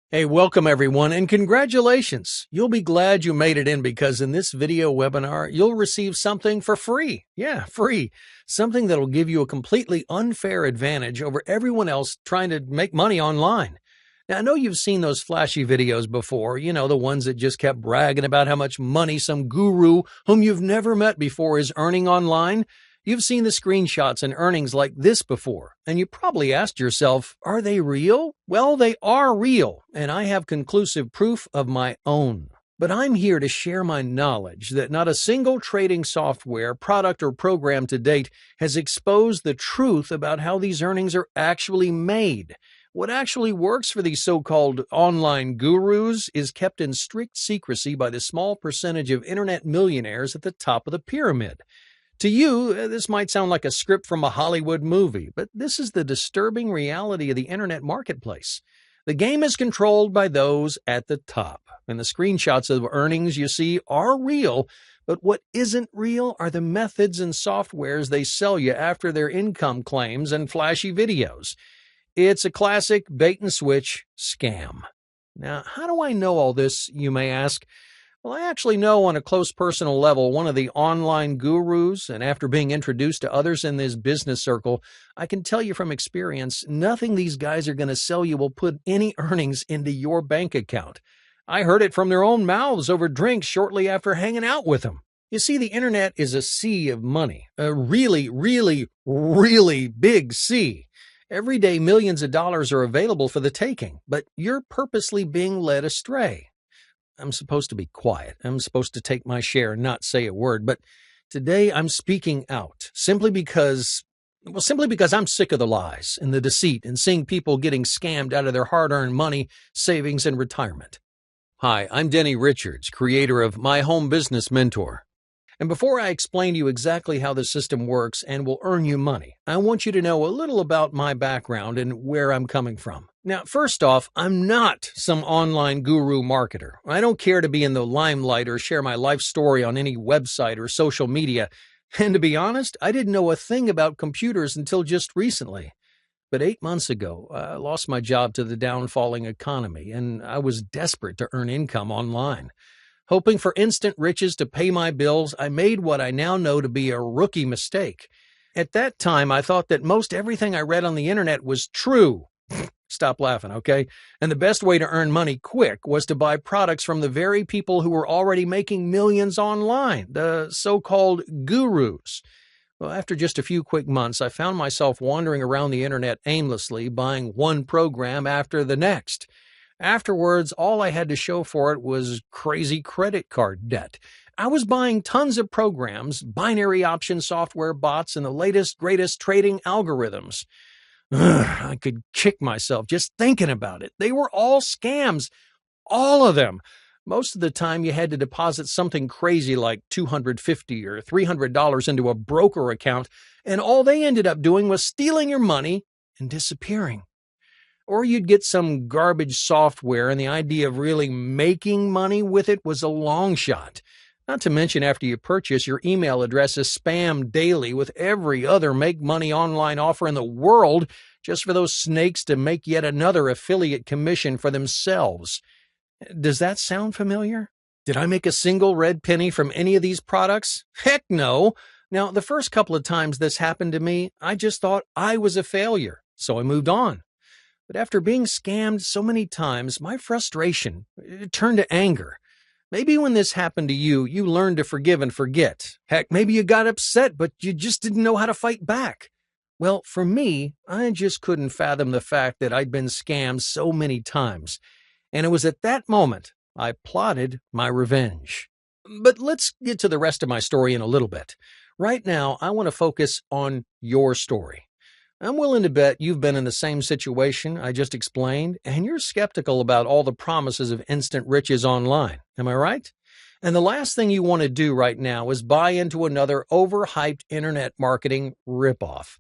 Hey, welcome everyone, and congratulations. You'll be glad you made it in because in this video webinar, you'll receive something for free. Yeah, free. Something that'll give you a completely unfair advantage over everyone else trying to make money online. Now, I know you've seen those flashy videos before, the ones that just kept bragging about how much money some guru whom you've never met before is earning online. You've seen the screenshots and earnings like this before, and you probably asked yourself, are they real? Well, they are real, and I have conclusive proof of my own. But I'm here to share my knowledge that not a single trading software, product, or program to date has exposed the truth about how these earnings are actually made. What actually works for these so-called online gurus is kept in strict secrecy by the small percentage of internet millionaires at the top of the pyramid. To you, this might sound like a script from a Hollywood movie, but this is the disturbing reality of the internet marketplace. The game is controlled by those at the top, and the screenshots of earnings you see are real, but what isn't real are the methods and softwares they sell you after their income claims and flashy videos. It's a classic bait-and-switch scam. Now, how do I know all this, you may ask? Well, I actually know on a close personal level one of the online gurus, and after being introduced to others in this business circle, I can tell you from experience, nothing these guys are going to sell you will put any earnings into your bank account. I heard it from their own mouths over drinks shortly after hanging out with them. You see, the internet is a sea of money, a really, really, really big sea. Every day, millions of dollars are available for the taking, but you're purposely being led astray. I'm supposed to be quiet. I'm supposed to take my share and not say a word. But today I'm speaking out simply because I'm sick of the lies and the deceit and seeing people getting scammed out of their hard-earned money, savings, and retirement. Hi, I'm Denny Richards, creator of My Home Business Mentor. And before I explain to you exactly how the system works and will earn you money, I want you to know a little about my background and where I'm coming from. Now, first off, I'm not some online guru marketer. I don't care to be in the limelight or share my life story on any website or social media. And to be honest, I didn't know a thing about computers until just recently. But 8 months ago, I lost my job to the downfalling economy, and I was desperate to earn income online. Hoping for instant riches to pay my bills, I made what I now know to be a rookie mistake. At that time, I thought that most everything I read on the internet was true. Stop laughing, okay? And the best way to earn money quick was to buy products from the very people who were already making millions online, the so-called gurus. Well, after just a few quick months, I found myself wandering around the internet aimlessly, buying one program after the next. Afterwards, all I had to show for it was crazy credit card debt. I was buying tons of programs, binary option software bots, and the latest, greatest trading algorithms. I could kick myself just thinking about it. They were all scams. All of them. Most of the time, you had to deposit something crazy like $250 or $300 into a broker account, and all they ended up doing was stealing your money and disappearing. Or you'd get some garbage software, and the idea of really making money with it was a long shot. Not to mention, after you purchase, your email address is spammed daily with every other make money online offer in the world just for those snakes to make yet another affiliate commission for themselves. Does that sound familiar? Did I make a single red penny from any of these products? Heck no. Now, the first couple of times this happened to me, I just thought I was a failure, so I moved on. But after being scammed so many times, my frustration turned to anger. Maybe when this happened to you, you learned to forgive and forget. Heck, maybe you got upset, but you just didn't know how to fight back. Well, for me, I just couldn't fathom the fact that I'd been scammed so many times. And it was at that moment I plotted my revenge. But let's get to the rest of my story in a little bit. Right now, I want to focus on your story. I'm willing to bet you've been in the same situation I just explained, and you're skeptical about all the promises of instant riches online. Am I right? And the last thing you want to do right now is buy into another overhyped internet marketing ripoff.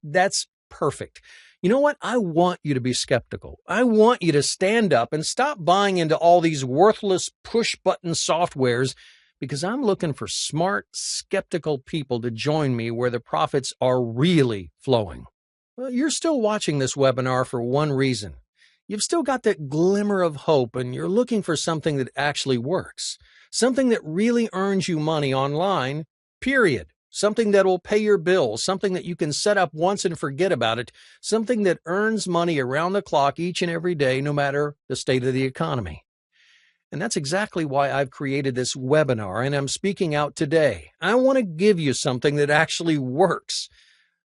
That's perfect. You know what? I want you to be skeptical. I want you to stand up and stop buying into all these worthless push-button softwares because I'm looking for smart, skeptical people to join me where the profits are really flowing. Well, you're still watching this webinar for one reason. you've still got that glimmer of hope and you're looking for something that actually works, something that really earns you money online, period. Something that will pay your bills, something that you can set up once and forget about it, something that earns money around the clock each and every day, no matter the state of the economy. And that's exactly why I've created this webinar and I'm speaking out today. I want to give you something that actually works.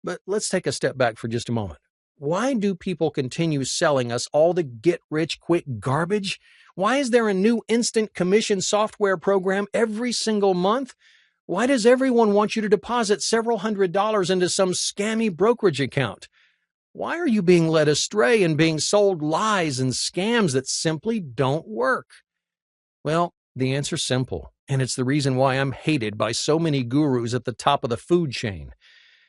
But let's take a step back for just a moment. Why do people continue selling us all the get-rich-quick garbage? Why is there a new instant commission software program every single month? Why does everyone want you to deposit several $100s into some scammy brokerage account? Why are you being led astray and being sold lies and scams that simply don't work? Well, the answer's simple, and it's the reason why I'm hated by so many gurus at the top of the food chain.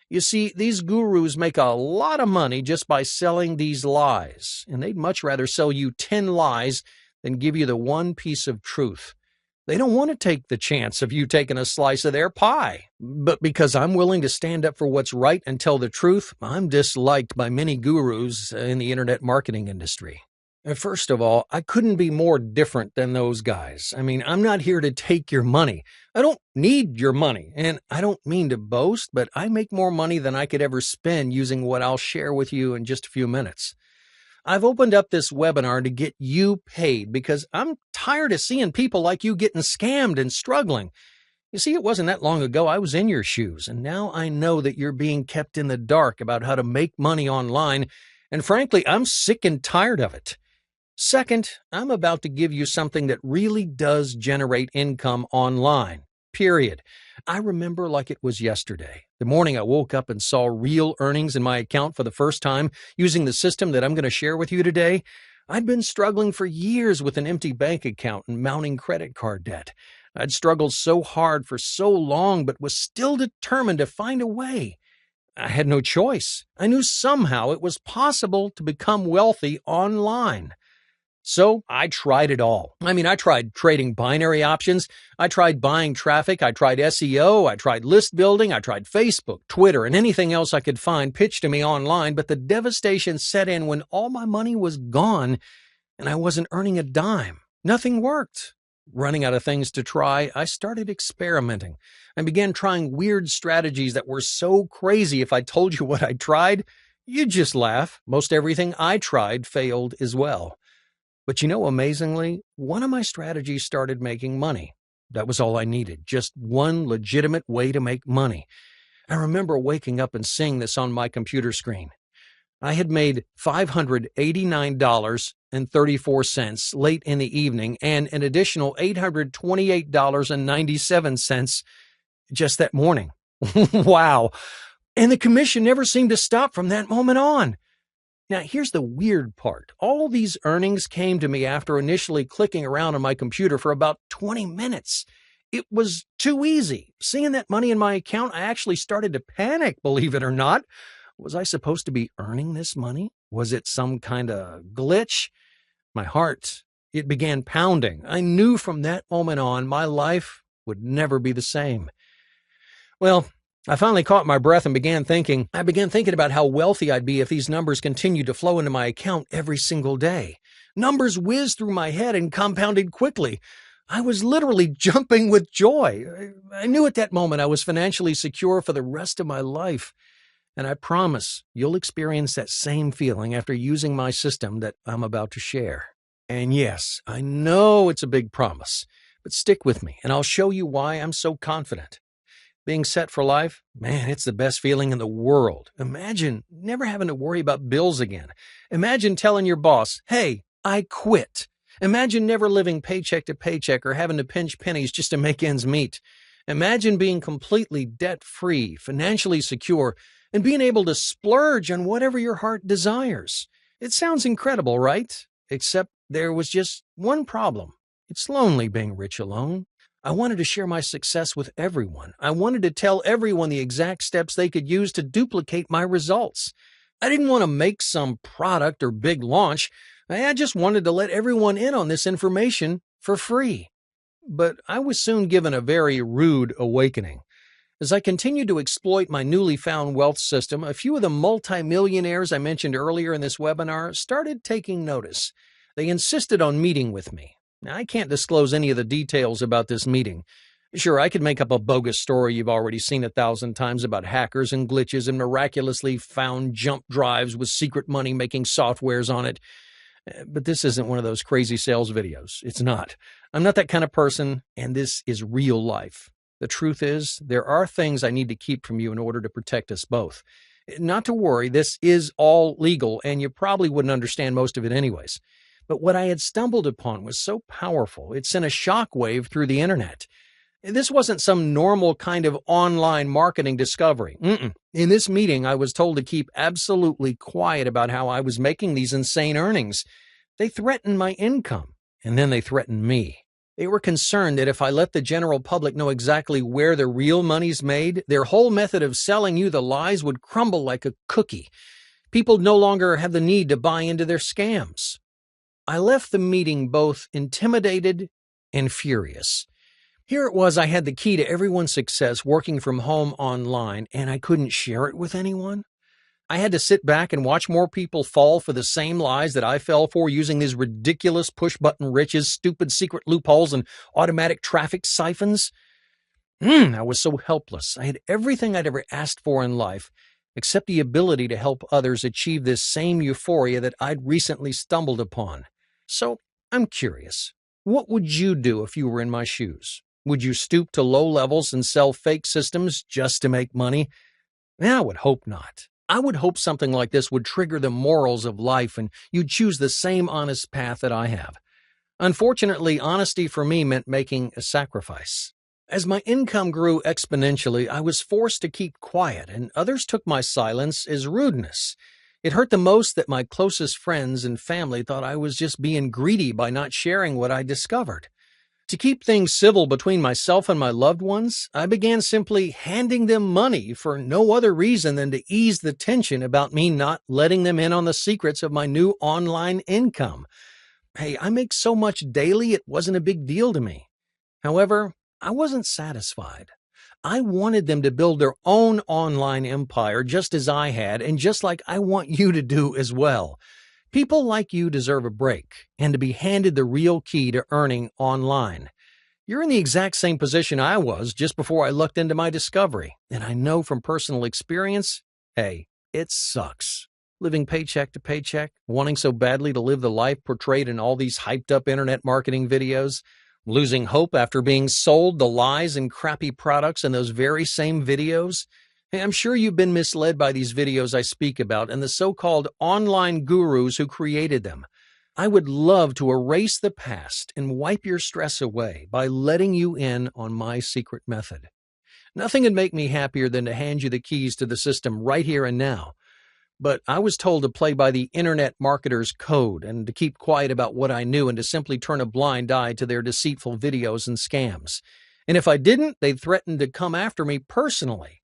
You see, these gurus make a lot of money just by selling these lies, and they'd much rather sell you 10 lies than give you the one piece of truth. They don't want to take the chance of you taking a slice of their pie. But because I'm willing to stand up for what's right and tell the truth, I'm disliked by many gurus in the internet marketing industry. First of all, I couldn't be more different than those guys. I mean, I'm not here to take your money. I don't need your money. And I don't mean to boast, but I make more money than I could ever spend using what I'll share with you in just a few minutes. I've opened up this webinar to get you paid because I'm tired of seeing people like you getting scammed and struggling. You see, it wasn't that long ago I was in your shoes, and now I know that you're being kept in the dark about how to make money online, and frankly, I'm sick and tired of it. Second, I'm about to give you something that really does generate income online. Period. I remember like it was yesterday. The morning I woke up and saw real earnings in my account for the first time using the system that I'm going to share with you today. I'd been struggling for years with an empty bank account and mounting credit card debt. I'd struggled so hard for so long, but was still determined to find a way. I had no choice. I knew somehow it was possible to become wealthy online. So I tried it all. I tried trading binary options. I tried buying traffic. I tried SEO. I tried list building. I tried Facebook, Twitter, and anything else I could find pitched to me online. But the devastation set in when all my money was gone and I wasn't earning a dime. Nothing worked. Running out of things to try, I started experimenting. I began trying weird strategies that were so crazy if I told you what I tried, you'd just laugh. Most everything I tried failed as well. But amazingly, one of my strategies started making money. That was all I needed, just one legitimate way to make money. I remember waking up and seeing this on my computer screen. I had made $589.34 late in the evening and an additional $828.97 just that morning. Wow. And the commission never seemed to stop from that moment on. Now, here's the weird part. All these earnings came to me after initially clicking around on my computer for about 20 minutes. It was too easy. Seeing that money in my account, I actually started to panic, believe it or not. Was I supposed to be earning this money? Was it some kind of glitch? My heart, it began pounding. I knew from that moment on my life would never be the same. Well, I finally caught my breath and began thinking about how wealthy I'd be if these numbers continued to flow into my account every single day. Numbers whizzed through my head and compounded quickly. I was literally jumping with joy. I knew at that moment I was financially secure for the rest of my life. And I promise you'll experience that same feeling after using my system that I'm about to share. And yes, I know it's a big promise, but stick with me and I'll show you why I'm so confident. Being set for life, man, it's the best feeling in the world. Imagine never having to worry about bills again. Imagine telling your boss, hey, I quit. Imagine never living paycheck to paycheck or having to pinch pennies just to make ends meet. Imagine being completely debt-free, financially secure, and being able to splurge on whatever your heart desires. It sounds incredible, right? Except there was just one problem. It's lonely being rich alone. I wanted to share my success with everyone. I wanted to tell everyone the exact steps they could use to duplicate my results. I didn't want to make some product or big launch. I just wanted to let everyone in on this information for free. But I was soon given a very rude awakening. As I continued to exploit my newly found wealth system, a few of the multimillionaires I mentioned earlier in this webinar started taking notice. They insisted on meeting with me. Now, I can't disclose any of the details about this meeting. Sure, I could make up a bogus story you've already seen 1,000 times about hackers and glitches and miraculously found jump drives with secret money-making softwares on it. But this isn't one of those crazy sales videos. It's not. I'm not that kind of person, and this is real life. The truth is, there are things I need to keep from you in order to protect us both. Not to worry, this is all legal, and you probably wouldn't understand most of it anyways. But what I had stumbled upon was so powerful, it sent a shockwave through the internet. This wasn't some normal kind of online marketing discovery. In this meeting, I was told to keep absolutely quiet about how I was making these insane earnings. They threatened my income, and then they threatened me. They were concerned that if I let the general public know exactly where the real money's made, their whole method of selling you the lies would crumble like a cookie. People no longer have the need to buy into their scams. I left the meeting both intimidated and furious. Here it was, I had the key to everyone's success working from home online, and I couldn't share it with anyone. I had to sit back and watch more people fall for the same lies that I fell for using these ridiculous push-button riches, stupid secret loopholes, and automatic traffic siphons. I was so helpless. I had everything I'd ever asked for in life, except the ability to help others achieve this same euphoria that I'd recently stumbled upon. So, I'm curious. What would you do if you were in my shoes? Would you stoop to low levels and sell fake systems just to make money? I would hope not. I would hope something like this would trigger the morals of life and you'd choose the same honest path that I have. Unfortunately, honesty for me meant making a sacrifice. As my income grew exponentially, I was forced to keep quiet, and others took my silence as rudeness. It hurt the most that my closest friends and family thought I was just being greedy by not sharing what I discovered. To keep things civil between myself and my loved ones, I began simply handing them money for no other reason than to ease the tension about me not letting them in on the secrets of my new online income. Hey, I make so much daily, it wasn't a big deal to me. However, I wasn't satisfied. I wanted them to build their own online empire just as I had, and just like I want you to do as well. People like you deserve a break and to be handed the real key to earning online. You're in the exact same position I was just before I looked into my discovery, and I know from personal experience, hey, it sucks. Living paycheck to paycheck, wanting so badly to live the life portrayed in all these hyped-up internet marketing videos, losing hope after being sold the lies and crappy products in those very same videos. Hey, I'm sure you've been misled by these videos I speak about and the so-called online gurus who created them. I would love to erase the past and wipe your stress away by letting you in on my secret method. Nothing would make me happier than to hand you the keys to the system right here and now. But I was told to play by the internet marketer's code and to keep quiet about what I knew and to simply turn a blind eye to their deceitful videos and scams. And if I didn't, they'd threaten to come after me personally.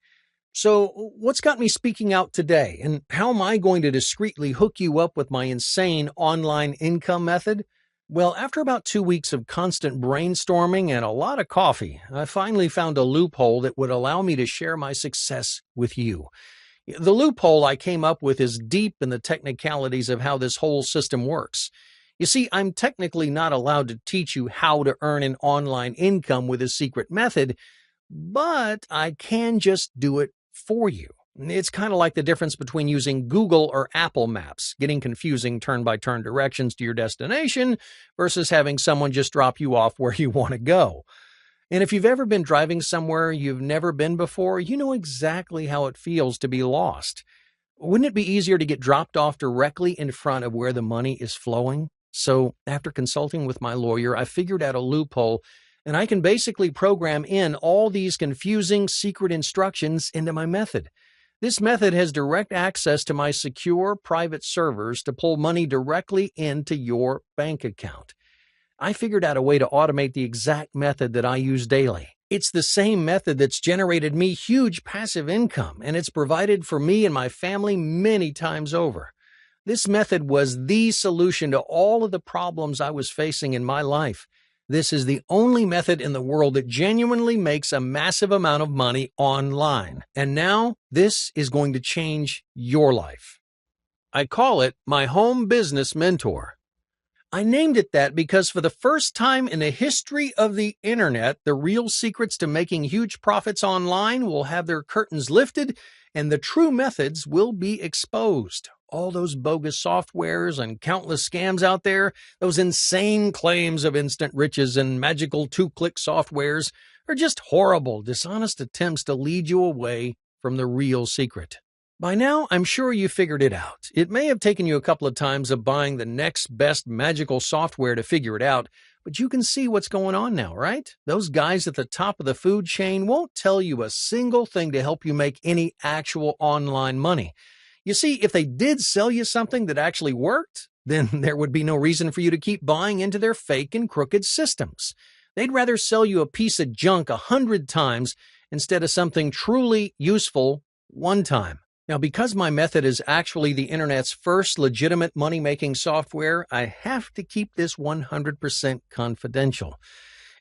So what's got me speaking out today, and how am I going to discreetly hook you up with my insane online income method? Well, after about 2 weeks of constant brainstorming and a lot of coffee, I finally found a loophole that would allow me to share my success with you. The loophole I came up with is deep in the technicalities of how this whole system works. You see, I'm technically not allowed to teach you how to earn an online income with a secret method, but I can just do it for you. It's kind of like the difference between using Google or Apple Maps, getting confusing turn-by-turn directions to your destination versus having someone just drop you off where you want to go. And if you've ever been driving somewhere you've never been before, you know exactly how it feels to be lost. Wouldn't it be easier to get dropped off directly in front of where the money is flowing? So after consulting with my lawyer, I figured out a loophole, and I can basically program in all these confusing secret instructions into my method. This method has direct access to my secure private servers to pull money directly into your bank account. I figured out a way to automate the exact method that I use daily. It's the same method that's generated me huge passive income, and it's provided for me and my family many times over. This method was the solution to all of the problems I was facing in my life. This is the only method in the world that genuinely makes a massive amount of money online. And now this is going to change your life. I call it my home business mentor. I named it that because for the first time in the history of the internet, the real secrets to making huge profits online will have their curtains lifted and the true methods will be exposed. All those bogus softwares and countless scams out there, those insane claims of instant riches and magical two-click softwares are just horrible, dishonest attempts to lead you away from the real secret. By now, I'm sure you figured it out. It may have taken you a couple of times of buying the next best magical software to figure it out, but you can see what's going on now, right? Those guys at the top of the food chain won't tell you a single thing to help you make any actual online money. You see, if they did sell you something that actually worked, then there would be no reason for you to keep buying into their fake and crooked systems. They'd rather sell you a piece of junk 100 times instead of something truly useful one time. Now, because my method is actually the internet's first legitimate money-making software, I have to keep this 100% confidential.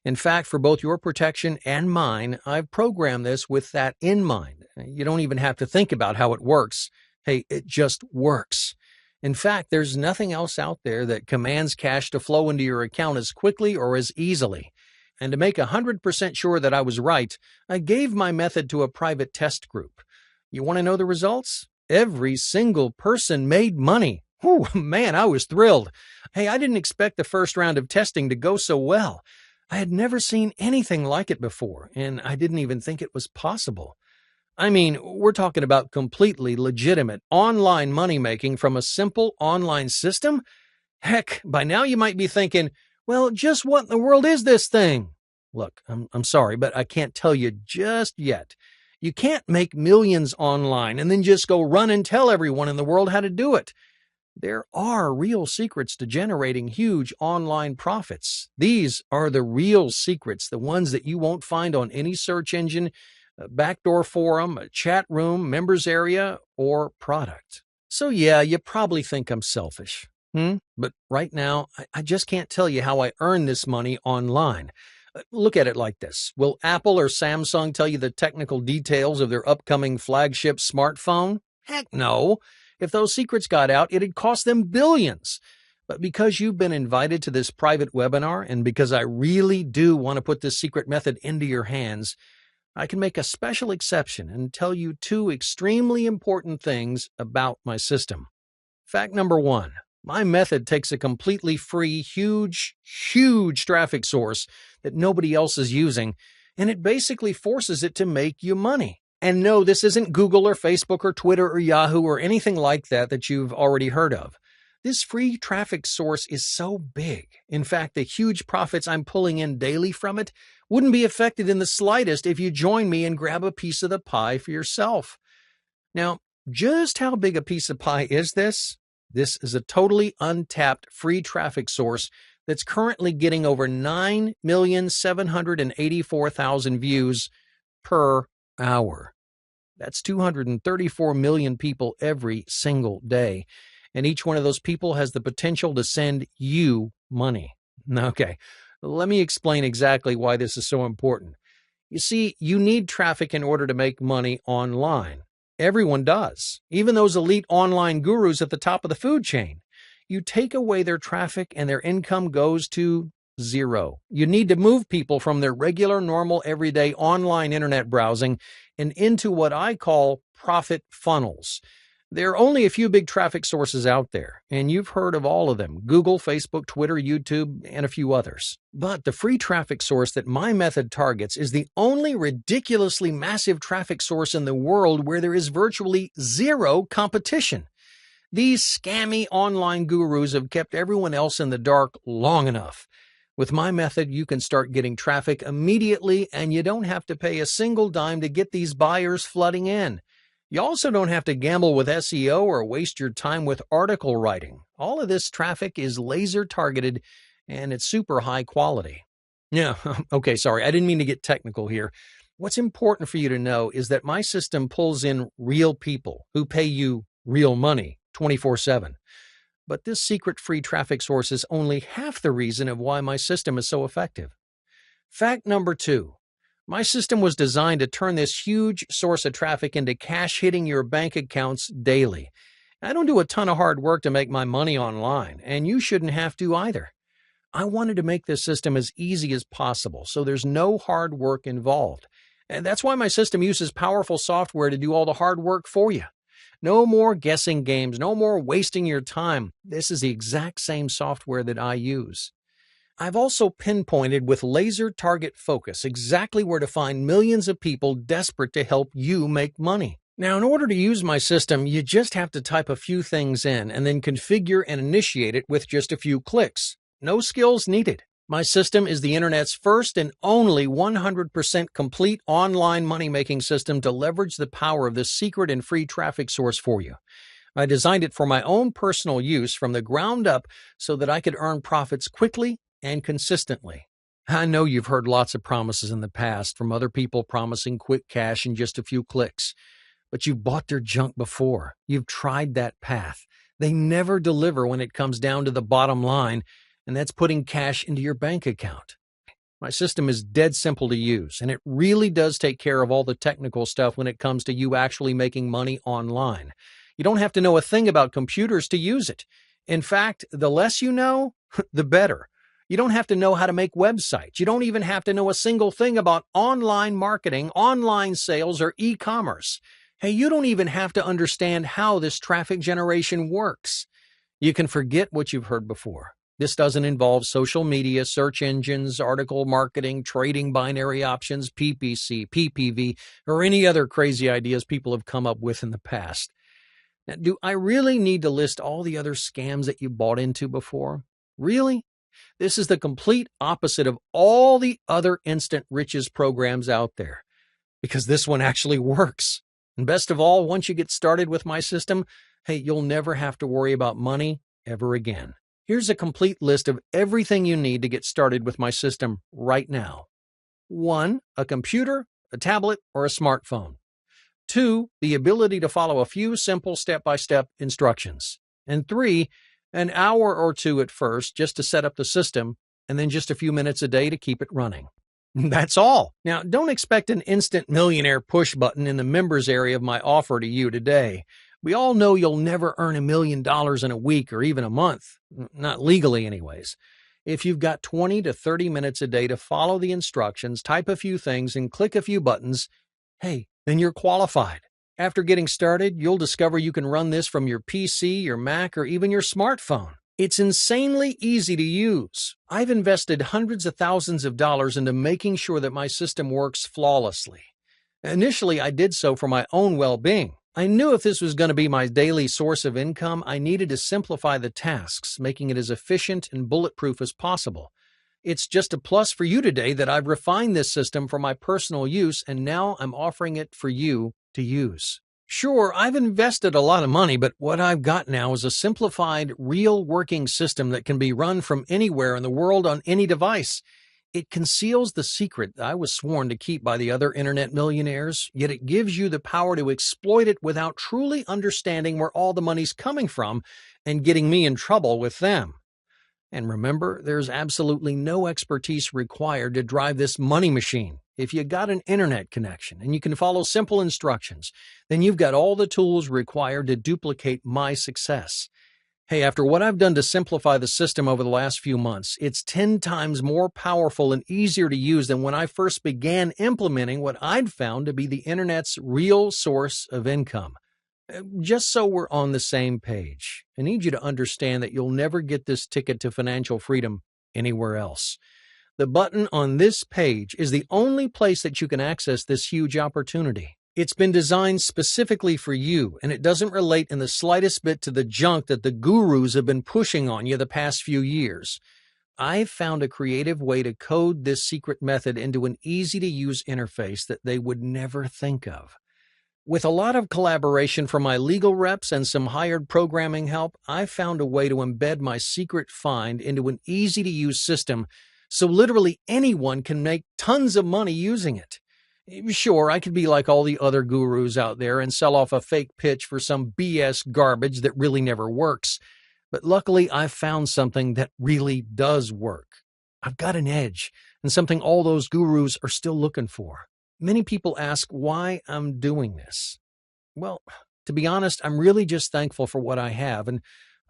In fact, for both your protection and mine, I've programmed this with that in mind. You don't even have to think about how it works. Hey, it just works. In fact, there's nothing else out there that commands cash to flow into your account as quickly or as easily. And to make 100% sure that I was right, I gave my method to a private test group. You want to know the results? Every single person made money. Whew, man, I was thrilled. Hey, I didn't expect the first round of testing to go so well. I had never seen anything like it before, and I didn't even think it was possible. I mean, we're talking about completely legitimate online money-making from a simple online system? Heck, by now you might be thinking, well, just what in the world is this thing? Look, I'm sorry, but I can't tell you just yet. You can't make millions online and then just go run and tell everyone in the world how to do it. There are real secrets to generating huge online profits. These are the real secrets, the ones that you won't find on any search engine, a backdoor forum, a chat room, members area, or product. So yeah, you probably think I'm selfish. But right now, I just can't tell you how I earn this money online. Look at it like this. Will Apple or Samsung tell you the technical details of their upcoming flagship smartphone? Heck no. If those secrets got out, it'd cost them billions. But because you've been invited to this private webinar, and because I really do want to put this secret method into your hands, I can make a special exception and tell you two extremely important things about my system. Fact number one. My method takes a completely free, huge traffic source that nobody else is using, and it basically forces it to make you money. And no, this isn't Google or Facebook or Twitter or Yahoo or anything like that you've already heard of. This free traffic source is so big. In fact, the huge profits I'm pulling in daily from it wouldn't be affected in the slightest if you join me and grab a piece of the pie for yourself. Now, just how big a piece of pie is this? This is a totally untapped free traffic source that's currently getting over 9,784,000 views per hour. That's 234 million people every single day. And each one of those people has the potential to send you money. Okay, let me explain exactly why this is so important. You see, you need traffic in order to make money online. Everyone does, even those elite online gurus at the top of the food chain. You take away their traffic and their income goes to zero. You need to move people from their regular, normal, everyday online internet browsing and into what I call profit funnels. There are only a few big traffic sources out there, and you've heard of all of them: Google, Facebook, Twitter, YouTube, and a few others. But the free traffic source that my method targets is the only ridiculously massive traffic source in the world where there is virtually zero competition. These scammy online gurus have kept everyone else in the dark long enough. With my method, you can start getting traffic immediately, and you don't have to pay a single dime to get these buyers flooding in. You also don't have to gamble with SEO or waste your time with article writing. All of this traffic is laser targeted and it's super high quality. Yeah, okay, sorry, I didn't mean to get technical here. What's important for you to know is that my system pulls in real people who pay you real money 24/7. But this secret free traffic source is only half the reason of why my system is so effective. Fact number 2. My system was designed to turn this huge source of traffic into cash hitting your bank accounts daily. I don't do a ton of hard work to make my money online, and you shouldn't have to either. I wanted to make this system as easy as possible, so there's no hard work involved. And that's why my system uses powerful software to do all the hard work for you. No more guessing games, no more wasting your time. This is the exact same software that I use. I've also pinpointed with laser target focus exactly where to find millions of people desperate to help you make money. Now, in order to use my system, you just have to type a few things in and then configure and initiate it with just a few clicks. No skills needed. My system is the internet's first and only 100% complete online money-making system to leverage the power of this secret and free traffic source for you. I designed it for my own personal use from the ground up so that I could earn profits quickly and consistently. I know you've heard lots of promises in the past from other people promising quick cash in just a few clicks, but you've bought their junk before. You've tried that path. They never deliver when it comes down to the bottom line, and that's putting cash into your bank account. My system is dead simple to use, and it really does take care of all the technical stuff when it comes to you actually making money online. You don't have to know a thing about computers to use it. In fact, the less you know, the better. You don't have to know how to make websites. You don't even have to know a single thing about online marketing, online sales, or e-commerce. Hey, you don't even have to understand how this traffic generation works. You can forget what you've heard before. This doesn't involve social media, search engines, article marketing, trading binary options, PPC, PPV, or any other crazy ideas people have come up with in the past. Now, do I really need to list all the other scams that you bought into before? Really? This is the complete opposite of all the other instant riches programs out there, because this one actually works. And best of all, once you get started with my system, hey, you'll never have to worry about money ever again. Here's a complete list of everything you need to get started with my system right now. 1. A computer, a tablet, or a smartphone. 2. The ability to follow a few simple step-by-step instructions. And 3. An hour or two at first just to set up the system, and then just a few minutes a day to keep it running. That's all. Now, don't expect an instant millionaire push button in the members area of my offer to you today. We all know you'll never earn $1 million in a week or even a month. Not legally anyways. If you've got 20 to 30 minutes a day to follow the instructions, type a few things, and click a few buttons, hey, then you're qualified. After getting started, you'll discover you can run this from your PC, your Mac, or even your smartphone. It's insanely easy to use. I've invested hundreds of thousands of dollars into making sure that my system works flawlessly. Initially, I did so for my own well-being. I knew if this was going to be my daily source of income, I needed to simplify the tasks, making it as efficient and bulletproof as possible. It's just a plus for you today that I've refined this system for my personal use, and now I'm offering it for you to use. Sure, I've invested a lot of money, but what I've got now is a simplified, real working system that can be run from anywhere in the world on any device. It conceals the secret I was sworn to keep by the other internet millionaires, yet it gives you the power to exploit it without truly understanding where all the money's coming from and getting me in trouble with them. And remember, there's absolutely no expertise required to drive this money machine. If you got an internet connection and you can follow simple instructions, then you've got all the tools required to duplicate my success. Hey, after what I've done to simplify the system over the last few months, it's 10 times more powerful and easier to use than when I first began implementing what I'd found to be the internet's real source of income. Just so we're on the same page, I need you to understand that you'll never get this ticket to financial freedom anywhere else. The button on this page is the only place that you can access this huge opportunity. It's been designed specifically for you, and it doesn't relate in the slightest bit to the junk that the gurus have been pushing on you the past few years. I've found a creative way to code this secret method into an easy-to-use interface that they would never think of. With a lot of collaboration from my legal reps and some hired programming help, I've found a way to embed my secret find into an easy-to-use system so literally anyone can make tons of money using it. Sure, I could be like all the other gurus out there and sell off a fake pitch for some BS garbage that really never works, But luckily, I've found something that really does work. I've got an edge and something all those gurus are still looking for. Many people ask why I'm doing this. Well, to be honest, I'm really just thankful for what I have, and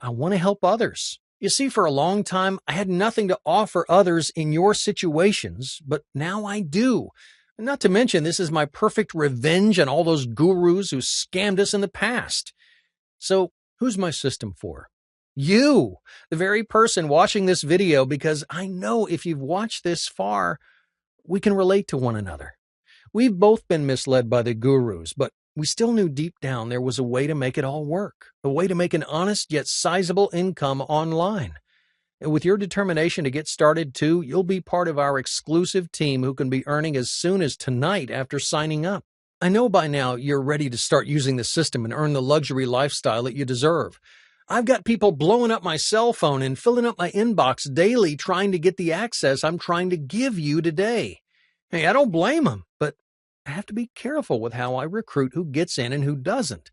I want to help others. You see, for a long time, I had nothing to offer others in your situations, but now I do. And not to mention, this is my perfect revenge on all those gurus who scammed us in the past. So, who's my system for? You, the very person watching this video, because I know if you've watched this far, we can relate to one another. We've both been misled by the gurus, but we still knew deep down there was a way to make it all work, a way to make an honest yet sizable income online. And with your determination to get started too, you'll be part of our exclusive team who can be earning as soon as tonight after signing up. I know by now you're ready to start using the system and earn the luxury lifestyle that you deserve. I've got people blowing up my cell phone and filling up my inbox daily trying to get the access I'm trying to give you today. Hey, I don't blame them, but I have to be careful with how I recruit who gets in and who doesn't.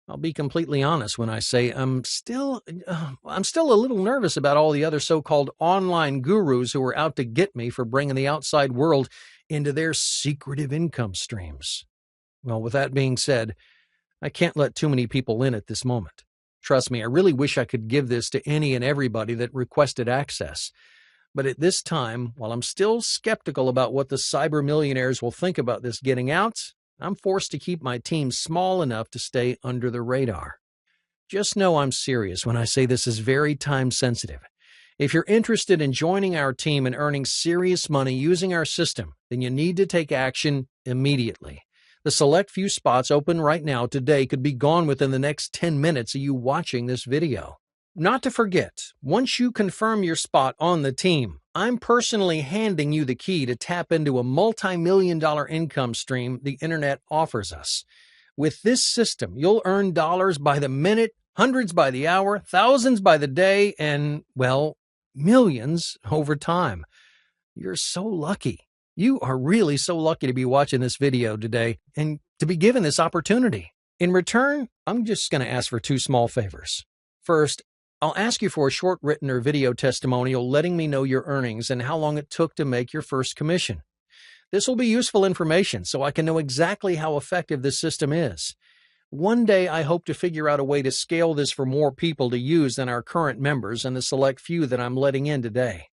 I'll be completely honest when I say I'm still a little nervous about all the other so-called online gurus who are out to get me for bringing the outside world into their secretive income streams. Well, with that being said, I can't let too many people in at this moment. Trust me, I really wish I could give this to any and everybody that requested access. But at this time, while I'm still skeptical about what the cyber millionaires will think about this getting out, I'm forced to keep my team small enough to stay under the radar. Just know I'm serious when I say this is very time sensitive. If you're interested in joining our team and earning serious money using our system, then you need to take action immediately. The select few spots open right now today could be gone within the next 10 minutes of you watching this video. Not to forget, once you confirm your spot on the team, I'm personally handing you the key to tap into a multi-million-dollar income stream the internet offers us. With this system, you'll earn dollars by the minute, hundreds by the hour, thousands by the day, and, well, millions over time. You're so lucky. You are really so lucky to be watching this video today and to be given this opportunity. In return, I'm just going to ask for two small favors. First, I'll ask you for a short written or video testimonial letting me know your earnings and how long it took to make your first commission. This will be useful information so I can know exactly how effective this system is. One day, I hope to figure out a way to scale this for more people to use than our current members and the select few that I'm letting in today.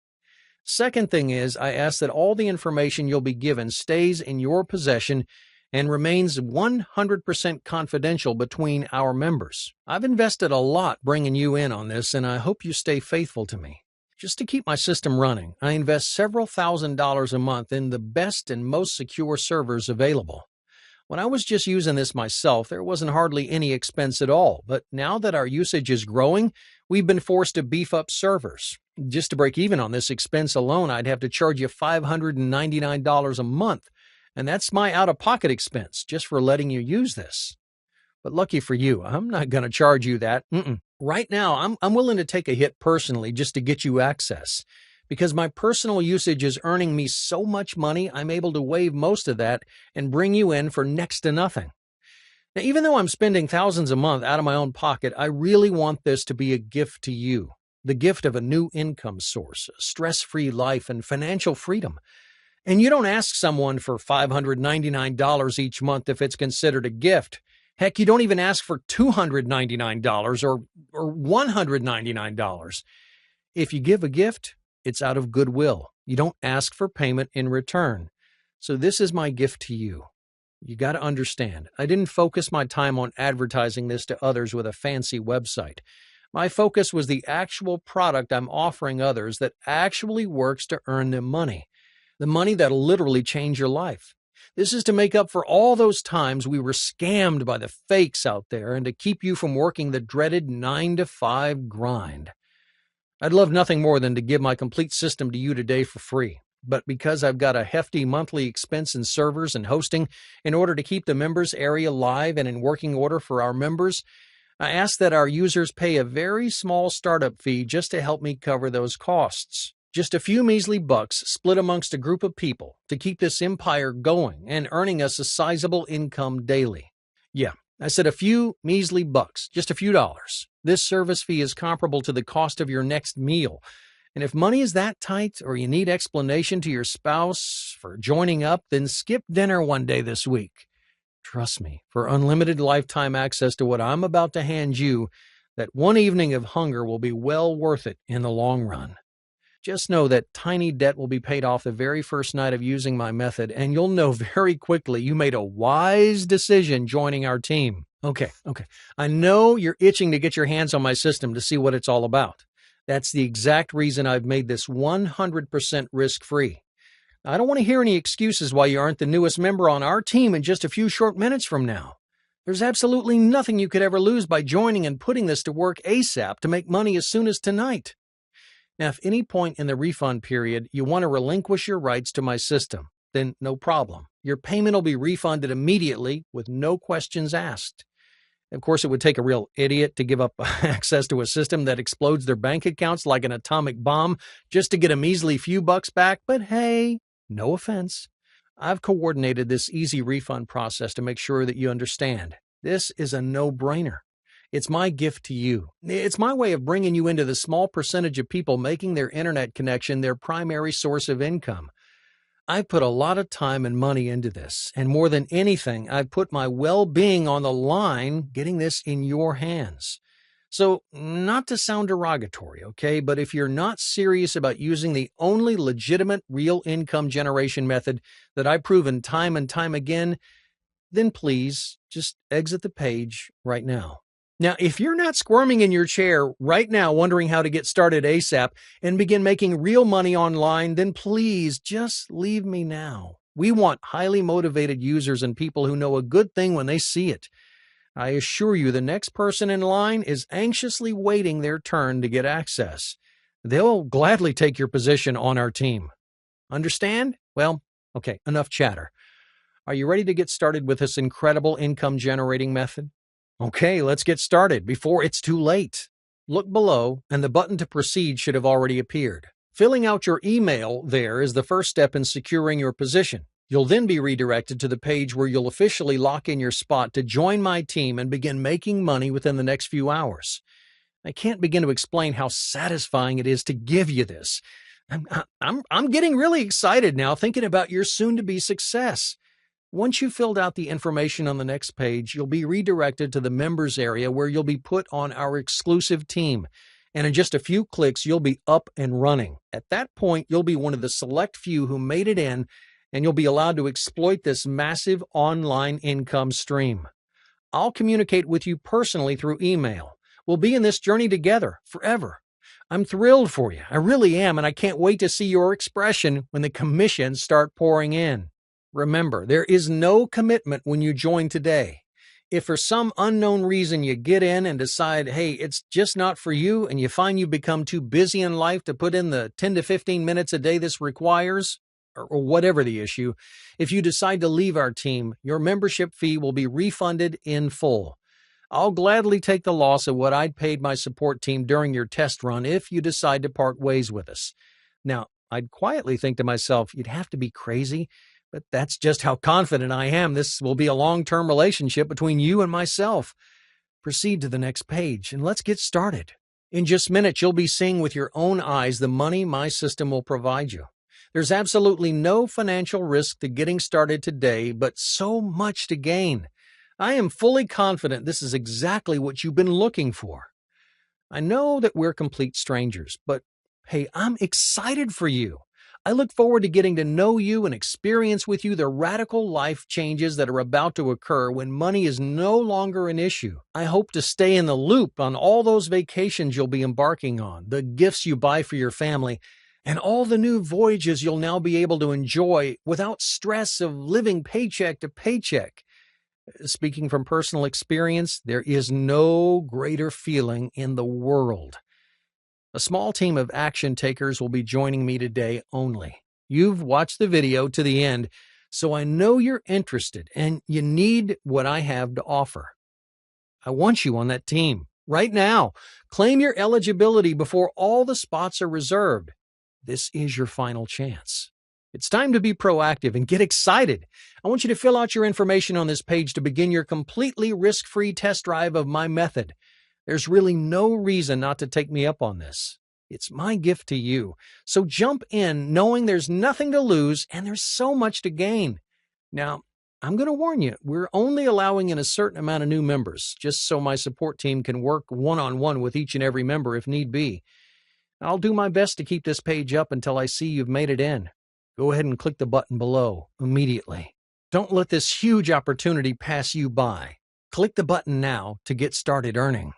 Second thing is, I ask that all the information you'll be given stays in your possession and remains 100% confidential between our members. I've invested a lot bringing you in on this, and I hope you stay faithful to me. Just to keep my system running, I invest several $1,000s a month in the best and most secure servers available. When I was just using this myself, there wasn't hardly any expense at all, but now that our usage is growing, we've been forced to beef up servers. Just to break even on this expense alone, I'd have to charge you $599 a month, and that's my out-of-pocket expense just for letting you use this. But lucky for you, I'm not going to charge you that. Right now, I'm willing to take a hit personally just to get you access. Because my personal usage is earning me so much money, I'm able to waive most of that and bring you in for next to nothing. Now, even though I'm spending thousands a month out of my own pocket, I really want this to be a gift to you. The gift of a new income source, a stress-free life, and financial freedom. And you don't ask someone for $599 each month if it's considered a gift. Heck, you don't even ask for $299 or $199. If you give a gift, it's out of goodwill. You don't ask for payment in return. So this is my gift to you. You got to understand, I didn't focus my time on advertising this to others with a fancy website. My focus was the actual product I'm offering others that actually works to earn them money. The money that'll literally change your life. This is to make up for all those times we were scammed by the fakes out there and to keep you from working the dreaded 9-to-5 grind. I'd love nothing more than to give my complete system to you today for free. But because I've got a hefty monthly expense in servers and hosting in order to keep the members area live and in working order for our members, I ask that our users pay a very small startup fee just to help me cover those costs. Just a few measly bucks split amongst a group of people to keep this empire going and earning us a sizable income daily. Yeah, I said a few measly bucks, just a few dollars. This service fee is comparable to the cost of your next meal. And if money is that tight or you need explanation to your spouse for joining up, then skip dinner one day this week. Trust me, for unlimited lifetime access to what I'm about to hand you, that one evening of hunger will be well worth it in the long run. Just know that tiny debt will be paid off the very first night of using my method, and you'll know very quickly you made a wise decision joining our team. Okay. I know you're itching to get your hands on my system to see what it's all about. That's the exact reason I've made this 100% risk-free. I don't want to hear any excuses why you aren't the newest member on our team in just a few short minutes from now. There's absolutely nothing you could ever lose by joining and putting this to work ASAP to make money as soon as tonight. Now, if any point in the refund period you want to relinquish your rights to my system, then no problem. Your payment will be refunded immediately with no questions asked. Of course, it would take a real idiot to give up access to a system that explodes their bank accounts like an atomic bomb just to get a measly few bucks back, but hey, no offense. I've coordinated this easy refund process to make sure that you understand. This is a no-brainer. It's my gift to you. It's my way of bringing you into the small percentage of people making their internet connection their primary source of income. I've put a lot of time and money into this, and more than anything, I've put my well-being on the line getting this in your hands. So, not to sound derogatory, okay, but if you're not serious about using the only legitimate real income generation method that I've proven time and time again, then please just exit the page right now. Now, if you're not squirming in your chair right now wondering how to get started ASAP and begin making real money online, then please just leave me now. We want highly motivated users and people who know a good thing when they see it. I assure you the next person in line is anxiously waiting their turn to get access. They'll gladly take your position on our team. Understand? Well, okay, enough chatter. Are you ready to get started with this incredible income generating method? Okay, let's get started before it's too late. Look below, and the button to proceed should have already appeared. Filling out your email there is the first step in securing your position. You'll then be redirected to the page where you'll officially lock in your spot to join my team and begin making money within the next few hours. I can't begin to explain how satisfying it is to give you this. I'm getting really excited now thinking about your soon-to-be success. Once you've filled out the information on the next page, you'll be redirected to the members area where you'll be put on our exclusive team. And in just a few clicks, you'll be up and running. At that point, you'll be one of the select few who made it in, and you'll be allowed to exploit this massive online income stream. I'll communicate with you personally through email. We'll be in this journey together forever. I'm thrilled for you. I really am, and I can't wait to see your expression when the commissions start pouring in. Remember, there is no commitment when you join today. If for some unknown reason you get in and decide, hey, it's just not for you, and you find you become too busy in life to put in the 10 to 15 minutes a day this requires, or whatever the issue, if you decide to leave our team, your membership fee will be refunded in full. I'll gladly take the loss of what I'd paid my support team during your test run if you decide to part ways with us. Now, I'd quietly think to myself, you'd have to be crazy. But that's just how confident I am this will be a long-term relationship between you and myself. Proceed to the next page, and let's get started. In just minutes, you'll be seeing with your own eyes the money my system will provide you. There's absolutely no financial risk to getting started today, but so much to gain. I am fully confident this is exactly what you've been looking for. I know that we're complete strangers, but hey, I'm excited for you. I look forward to getting to know you and experience with you the radical life changes that are about to occur when money is no longer an issue. I hope to stay in the loop on all those vacations you'll be embarking on, the gifts you buy for your family, and all the new voyages you'll now be able to enjoy without stress of living paycheck to paycheck. Speaking from personal experience, there is no greater feeling in the world. A small team of action takers will be joining me today only. You've watched the video to the end, so I know you're interested and you need what I have to offer. I want you on that team right now. Claim your eligibility before all the spots are reserved. This is your final chance. It's time to be proactive and get excited. I want you to fill out your information on this page to begin your completely risk-free test drive of my method. There's really no reason not to take me up on this. It's my gift to you. So jump in knowing there's nothing to lose and there's so much to gain. Now, I'm going to warn you, we're only allowing in a certain amount of new members, just so my support team can work one-on-one with each and every member if need be. I'll do my best to keep this page up until I see you've made it in. Go ahead and click the button below immediately. Don't let this huge opportunity pass you by. Click the button now to get started earning.